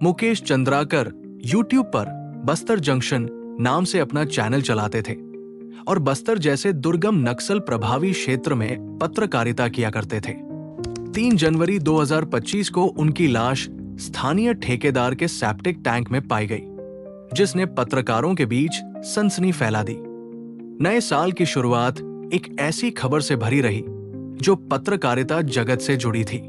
Mukesh Chandrakar YouTube पर Bastar junction नाम से अपना चैनल चलाते थे और बस्तर जैसे दुर्गम नक्सल प्रभावी क्षेत्र में पत्रकारिता किया करते थे। 3 जनवरी 2025 को उनकी लाश स्थानीय ठेकेदार के सेप्टिक टैंक में पाई गई, जिसने पत्रकारों के बीच सनसनी फैला दी। नए साल की शुरुआत एक ऐसी खबर से भरी रही जो पत्रकारिता जगत से जुड़ी थी।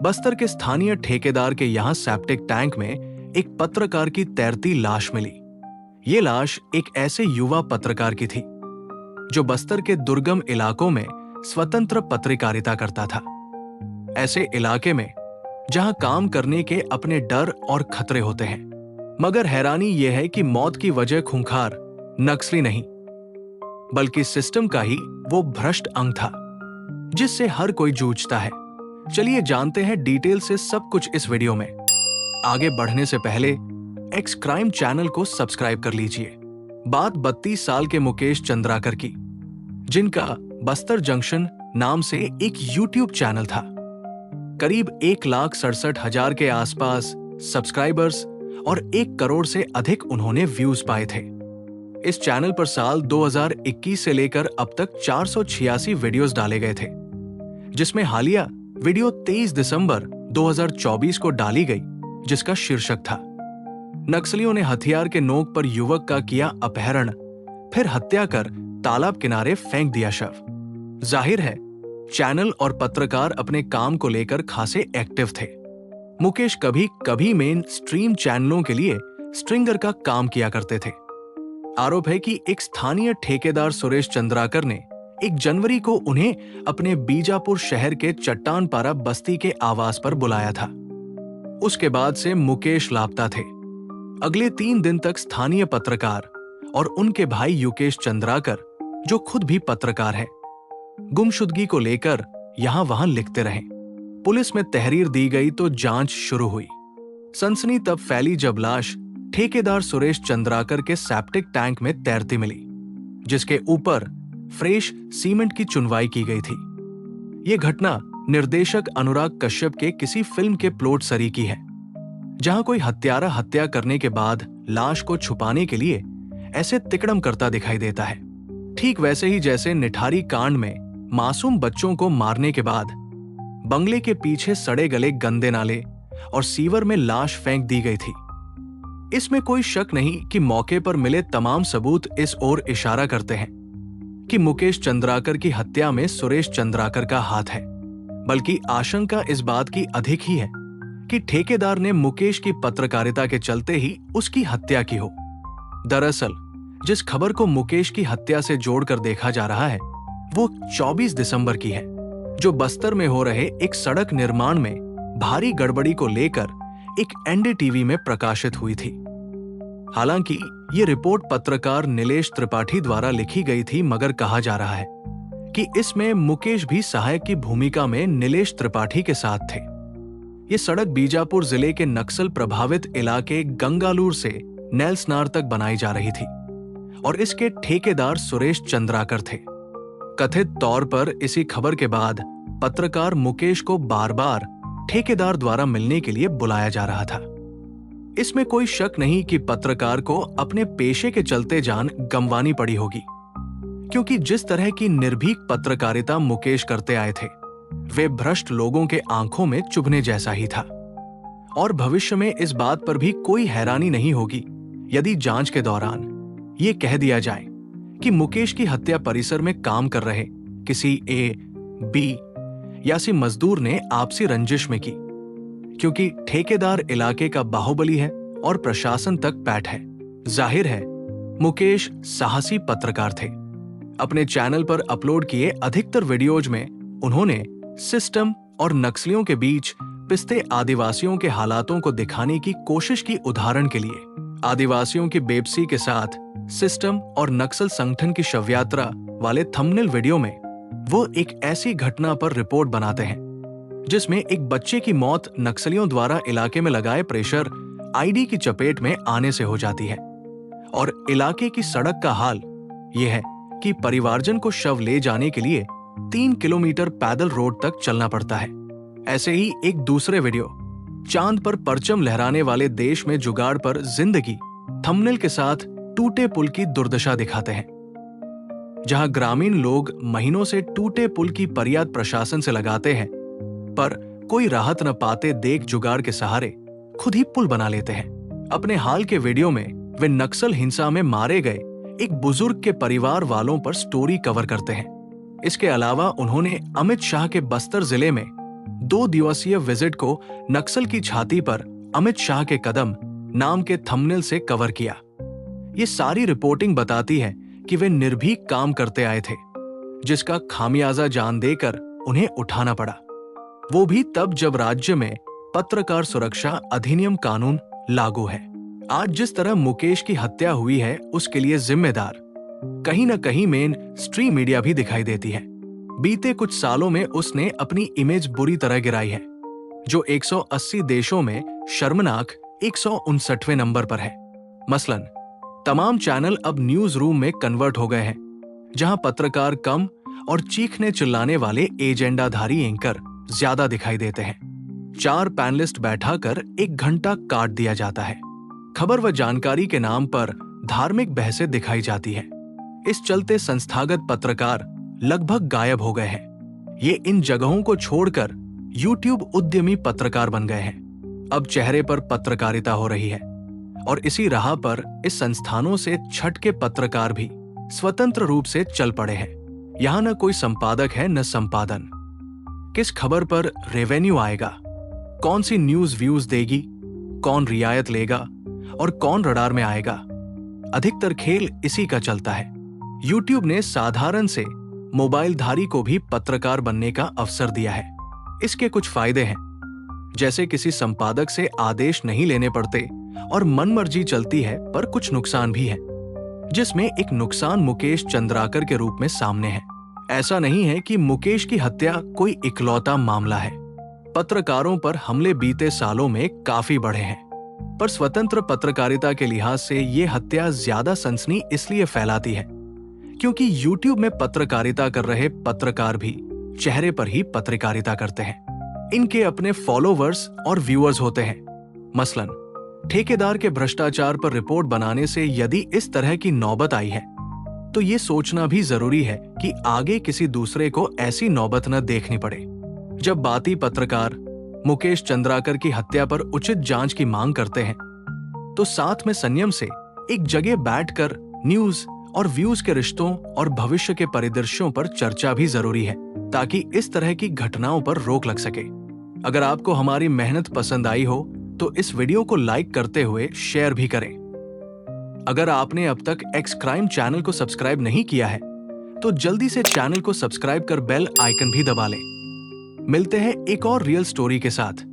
बस्तर के स्थानीय ठेकेदार के यहां सेप्टिक टैंक में एक पत्रकार की तैरती लाश मिली। ये लाश एक ऐसे युवा पत्रकार की थी जो बस्तर के दुर्गम इलाकों में स्वतंत्र पत्रकारिता करता था। ऐसे इलाके में जहां काम करने के अपने डर और खतरे होते हैं। मगर हैरानी यह है कि मौत की वजह खूंखार नक्सली नहीं, बल्कि सिस्टम का ही वो भ्रष्ट अंग था जिससे हर कोई जूझता है। चलिए जानते हैं डिटेल से सब कुछ इस वीडियो में। आगे बढ़ने से पहले एक्स क्राइम चैनल को सब्सक्राइब कर लीजिए। बात 32 साल के मुकेश चंद्राकर की, जिनका बस्तर जंक्शन नाम से एक यूट्यूब चैनल था। करीब 1,67,000 के आसपास सब्सक्राइबर्स और 1 करोड़ से अधिक उन्होंने व्यूज पाए थे। इस चैनल पर साल 2021 से लेकर अब तक 486 वीडियोस डाले गए थे, जिसमें हालिया वीडियो 23 दिसंबर 2024 को डाली गई, जिसका शीर्षक था नक्सलियों ने हथियार के नोक पर युवक का किया अपहरण, फिर हत्या कर तालाब किनारे फेंक दिया शव। जाहिर है चैनल और पत्रकार अपने काम को लेकर खासे एक्टिव थे। मुकेश कभी कभी मेन स्ट्रीम चैनलों के लिए स्ट्रिंगर का काम किया करते थे। आरोप है कि एक स्थानीय ठेकेदार सुरेश चंद्राकर ने 1 जनवरी को उन्हें अपने बीजापुर शहर के चट्टानपारा बस्ती के आवास पर बुलाया था। उसके बाद से मुकेश लापता थे। अगले 3 दिन तक स्थानीय पत्रकार और उनके भाई युकेश चंद्राकर, जो खुद भी पत्रकार है, गुमशुदगी को लेकर यहां वहां लिखते रहे। पुलिस में तहरीर दी गई तो जांच शुरू हुई। सनसनी तब फैली जब लाश ठेकेदार सुरेश चंद्राकर के सेप्टिक टैंक में तैरती मिली, जिसके ऊपर फ्रेश सीमेंट की चुनवाई की गई थी। यह घटना निर्देशक अनुराग कश्यप के किसी फिल्म के प्लॉट सरी की है, जहां कोई हत्यारा हत्या करने के बाद लाश को छुपाने के लिए ऐसे तिकड़म करता दिखाई देता है। ठीक वैसे ही जैसे निठारी कांड में मासूम बच्चों को मारने के बाद बंगले के पीछे सड़े गले गंदे नाले और सीवर में लाश फेंक दी गई थी। इसमें कोई शक नहीं कि मौके पर मिले तमाम सबूत इस ओर इशारा करते हैं कि मुकेश चंद्राकर की हत्या में सुरेश चंद्राकर का हाथ है। बल्कि आशंका इस बात की अधिक ही है कि ठेकेदार ने मुकेश की पत्रकारिता के चलते ही उसकी हत्या की हो। दरअसल जिस खबर को मुकेश की हत्या से जोड़कर देखा जा रहा है वो 24 दिसंबर की है, जो बस्तर में हो रहे एक सड़क निर्माण में भारी गड़बड़ी को लेकर एक एनडीटीवी में प्रकाशित हुई थी। हालांकि ये रिपोर्ट पत्रकार नीलेश त्रिपाठी द्वारा लिखी गई थी, मगर कहा जा रहा है कि इसमें मुकेश भी सहायक की भूमिका में नीलेश त्रिपाठी के साथ थे। ये सड़क बीजापुर जिले के नक्सल प्रभावित इलाके गंगालूर से नेल्सनार तक बनाई जा रही थी और इसके ठेकेदार सुरेश चंद्राकर थे। कथित तौर पर इसी खबर के बाद पत्रकार मुकेश को बार बार ठेकेदार द्वारा मिलने के लिए बुलाया जा रहा था। इसमें कोई शक नहीं कि पत्रकार को अपने पेशे के चलते जान गंवानी पड़ी होगी, क्योंकि जिस तरह की निर्भीक पत्रकारिता मुकेश करते आए थे वे भ्रष्ट लोगों के आंखों में चुभने जैसा ही था। और भविष्य में इस बात पर भी कोई हैरानी नहीं होगी यदि जांच के दौरान ये कह दिया जाए कि मुकेश की हत्या परिसर में काम कर रहे किसी ए, बी या सी मजदूर ने आपसी रंजिश में की, क्योंकि ठेकेदार इलाके का बाहुबली है और प्रशासन तक पैठ है। जाहिर है मुकेश साहसी पत्रकार थे। अपने चैनल पर अपलोड किए अधिकतर वीडियोज में उन्होंने सिस्टम और नक्सलियों के बीच पिसते आदिवासियों के हालातों को दिखाने की कोशिश की। उदाहरण के लिए आदिवासियों की बेबसी के साथ सिस्टम और नक्सल संगठन की शव यात्रा वाले थंबनेल वीडियो में वो एक ऐसी घटना पर रिपोर्ट बनाते हैं जिसमें एक बच्चे की मौत नक्सलियों द्वारा इलाके में लगाए प्रेशर आईडी की चपेट में आने से हो जाती है। और इलाके की सड़क का हाल यह है कि परिवारजन को शव ले जाने के लिए 3 किलोमीटर पैदल रोड तक चलना पड़ता है। ऐसे ही एक दूसरे वीडियो चांद पर परचम लहराने वाले देश में जुगाड़ पर जिंदगी थंबनेल के साथ टूटे पुल की दुर्दशा दिखाते हैं। जहां ग्रामीण लोग महीनों से टूटे पुल की फरियाद प्रशासन से लगाते हैं, पर कोई राहत न पाते देख जुगाड़ के सहारे खुद ही पुल बना लेते हैं। अपने हाल के वीडियो में वे नक्सल हिंसा में मारे गए एक बुजुर्ग के परिवार वालों पर स्टोरी कवर करते हैं। इसके अलावा उन्होंने अमित शाह के बस्तर जिले में 2 दिवसीय विजिट को नक्सल की छाती पर अमित शाह के कदम नाम के थंबनेल से कवर किया। ये सारी रिपोर्टिंग बताती है कि वे निर्भीक काम करते आए थे, जिसका खामियाजा जान देकर उन्हें उठाना पड़ा, वो भी तब जब राज्य में पत्रकार सुरक्षा अधिनियम कानून लागू है। आज जिस तरह मुकेश की हत्या हुई है, उसके लिए जिम्मेदार कहीं न कहीं मेन स्ट्रीम मीडिया भी दिखाई देती है। बीते कुछ सालों में उसने अपनी इमेज बुरी तरह गिराई है, जो 180 देशों में शर्मनाक 159वें नंबर पर है। मसलन तमाम चैनल अब न्यूज रूम में कन्वर्ट हो गए हैं, जहां पत्रकार कम और चीखने चिल्लाने वाले एजेंडाधारी एंकर ज्यादा दिखाई देते हैं। 4 पैनलिस्ट बैठाकर 1 घंटा काट दिया जाता है। खबर व जानकारी के नाम पर धार्मिक बहसें दिखाई जाती है। इस चलते संस्थागत पत्रकार लगभग गायब हो गए हैं। ये इन जगहों को छोड़कर यूट्यूब उद्यमी पत्रकार बन गए हैं। अब चेहरे पर पत्रकारिता हो रही है और इसी राह पर इस संस्थानों से छटके पत्रकार भी स्वतंत्र रूप से चल पड़े हैं। यहाँ न कोई संपादक है न संपादन। किस खबर पर रेवेन्यू आएगा, कौन सी न्यूज व्यूज देगी, कौन रियायत लेगा और कौन रडार में आएगा, अधिकतर खेल इसी का चलता है। यूट्यूब ने साधारण से मोबाइलधारी को भी पत्रकार बनने का अवसर दिया है। इसके कुछ फायदे हैं, जैसे किसी संपादक से आदेश नहीं लेने पड़ते और मनमर्जी चलती है, पर कुछ नुकसान भी है, जिसमें एक नुकसान मुकेश चंद्राकर के रूप में सामने है। ऐसा नहीं है कि मुकेश की हत्या कोई इकलौता मामला है। पत्रकारों पर हमले बीते सालों में काफी बढ़े हैं, पर स्वतंत्र पत्रकारिता के लिहाज से ये हत्या ज्यादा सनसनी इसलिए फैलाती है क्योंकि यूट्यूब में पत्रकारिता कर रहे पत्रकार भी चेहरे पर ही पत्रकारिता करते हैं। इनके अपने फॉलोवर्स और व्यूअर्स होते हैं। मसलन ठेकेदार के भ्रष्टाचार पर रिपोर्ट बनाने से यदि इस तरह की नौबत आई है, तो ये सोचना भी जरूरी है कि आगे किसी दूसरे को ऐसी नौबत न देखनी पड़े। जब बाती पत्रकार मुकेश चंद्राकर की हत्या पर उचित जांच की मांग करते हैं, तो साथ में संयम से एक जगह बैठकर न्यूज और व्यूज के रिश्तों और भविष्य के परिदृश्यों पर चर्चा भी जरूरी है, ताकि इस तरह की घटनाओं पर रोक लग सके। अगर आपको हमारी मेहनत पसंद आई हो तो इस वीडियो को लाइक करते हुए शेयर भी करें। अगर आपने अब तक एक्स क्राइम चैनल को सब्सक्राइब नहीं किया है, तो जल्दी से चैनल को सब्सक्राइब कर बेल आइकन भी दबा लें। मिलते हैं एक और रियल स्टोरी के साथ।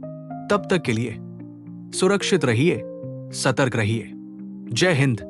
तब तक के लिए सुरक्षित रहिए, सतर्क रहिए। जय हिंद।